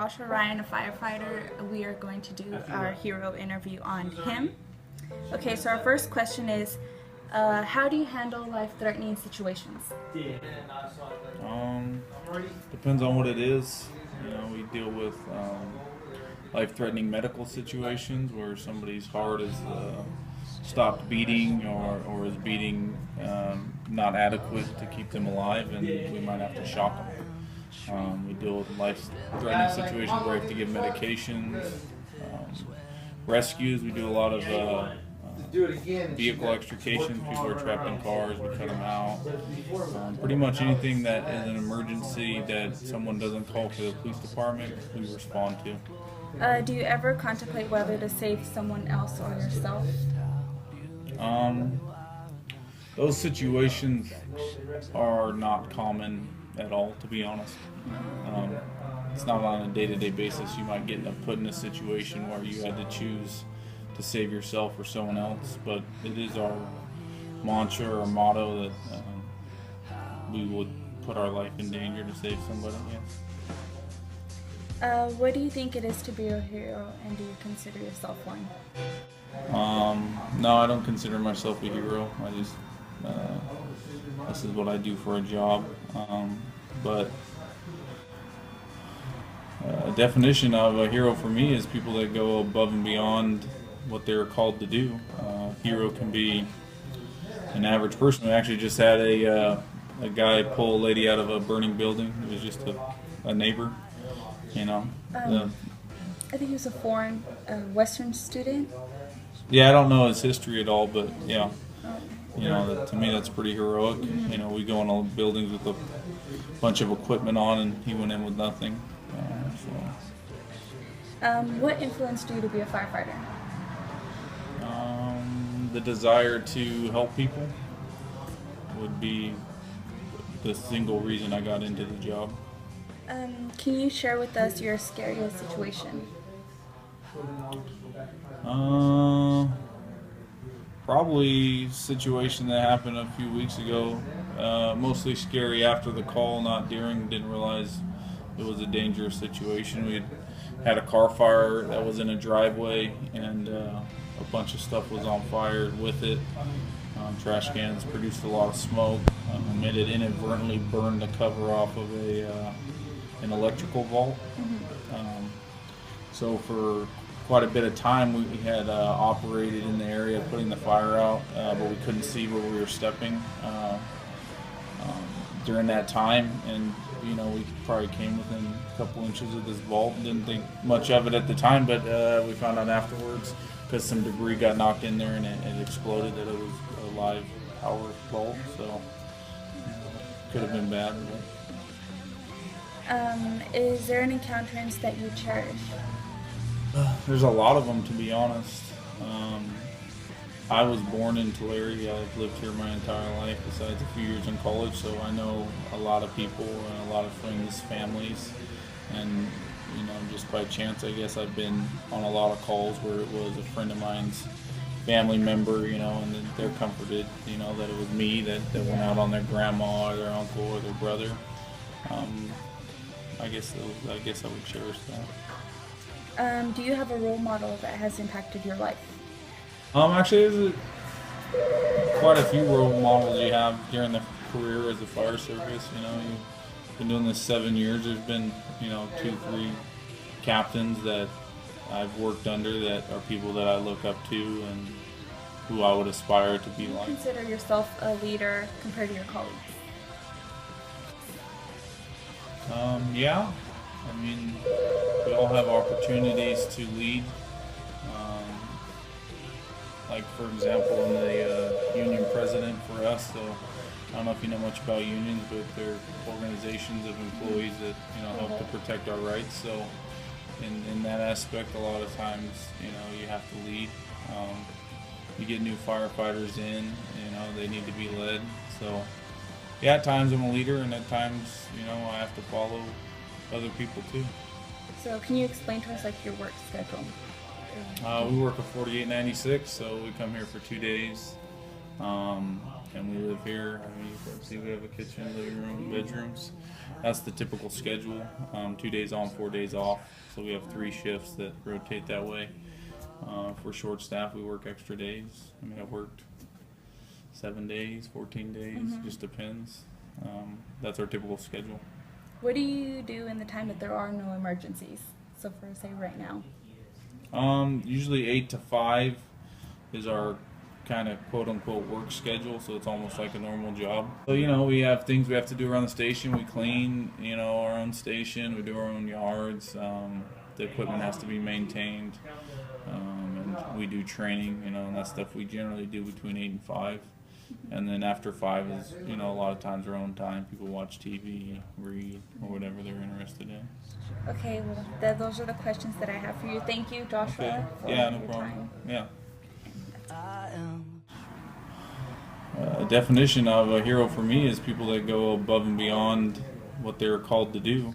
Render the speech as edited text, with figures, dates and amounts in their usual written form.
Joshua Ryan, a firefighter. We are going to do our hero interview on him. Okay, so our first question is, how do you handle life-threatening situations? Depends on what it is. We deal with life-threatening medical situations where somebody's heart is stopped beating or is beating not adequate to keep them alive, and we might have to shock them. We deal with life-threatening situations where we have to give medications. Rescues, we do a lot of vehicle extrications. People are trapped in cars, we cut them out. Pretty much anything that is an emergency that someone doesn't call for the police department, we respond to. Do you ever contemplate whether to save someone else or yourself? Those situations are not common at all, to be honest. It's not on a day-to-day basis. You might get put in a situation where you had to choose to save yourself or someone else, but it is our mantra or motto that we would put our life in danger to save somebody. Yes. What do you think it is to be a hero, and do you consider yourself one? No, I don't consider myself a hero. I just this is what I do for a job. But a definition of a hero for me is people that go above and beyond what they're called to do. Hero can be an average person. We actually just had a guy pull a lady out of a burning building. It was just a neighbor, I think he was a foreign Western student. Yeah, I don't know his history at all, but yeah, to me that's pretty heroic. We go in buildings with a bunch of equipment on, and he went in with nothing. What influenced you to be a firefighter? The desire to help people would be the single reason I got into the job. Can you share with us your scariest situation? Probably a situation that happened a few weeks ago. Mostly scary after the call, not during. Didn't realize it was a dangerous situation. We had a car fire that was in a driveway, and a bunch of stuff was on fire with it. Trash cans produced a lot of smoke. It had inadvertently burned the cover off of an electrical vault. So for quite a bit of time we had operated in the area putting the fire out, but we couldn't see where we were stepping during that time, and we probably came within a couple inches of this vault. Didn't think much of it at the time, but we found out afterwards because some debris got knocked in there and it exploded that it was a live power vault, so could have been bad. Is there any countermeasures that you cherish? There's a lot of them, to be honest. I was born in Tulare. I've lived here my entire life besides a few years in college, so I know a lot of people and a lot of friends, families, and just by chance I guess I've been on a lot of calls where it was a friend of mine's family member, and then they're comforted, that it was me that went out on their grandma or their uncle or their brother. I guess I would cherish that. Do you have a role model that has impacted your life? Actually, there's quite a few role models you have during the career as a fire service. You've been doing this 7 years. There's been, 2-3 captains that I've worked under that are people that I look up to and who I would aspire to be like. Do you consider yourself a leader compared to your colleagues? Yeah. We all have opportunities to lead. Like, for example, in the union president for us, so I don't know if you know much about unions, but they're organizations of employees that help to protect our rights. So in that aspect, a lot of times you have to lead. You get new firefighters in, they need to be led. So yeah, at times I'm a leader, and at times I have to follow other people too. So can you explain to us your work schedule? We work a 48-96, so we come here for 2 days. and we live here. I mean, you can see we have a kitchen, living room, bedrooms. That's the typical schedule. 2 days on, 4 days off. So we have 3 shifts that rotate that way. If we're short staffed, we work extra days. I mean, I've worked 7 days, 14 days, just depends. That's our typical schedule. What do you do in the time that there are no emergencies? So for say right now. Usually 8 to 5 is our kind of quote-unquote work schedule, so it's almost like a normal job. So, you know, we have things we have to do around the station. We clean, you know, our own station. We do our own yards. The equipment has to be maintained. And we do training, you know, and that's stuff we generally do between 8 and 5. And then after 5 is, you know, a lot of times our own time. People watch TV, read, or whatever they're interested in. Okay, well, those are the questions that I have for you. Thank you, Joshua. Okay. For Yeah, no your problem. time. Yeah. A definition of a hero for me is people that go above and beyond what they're called to do.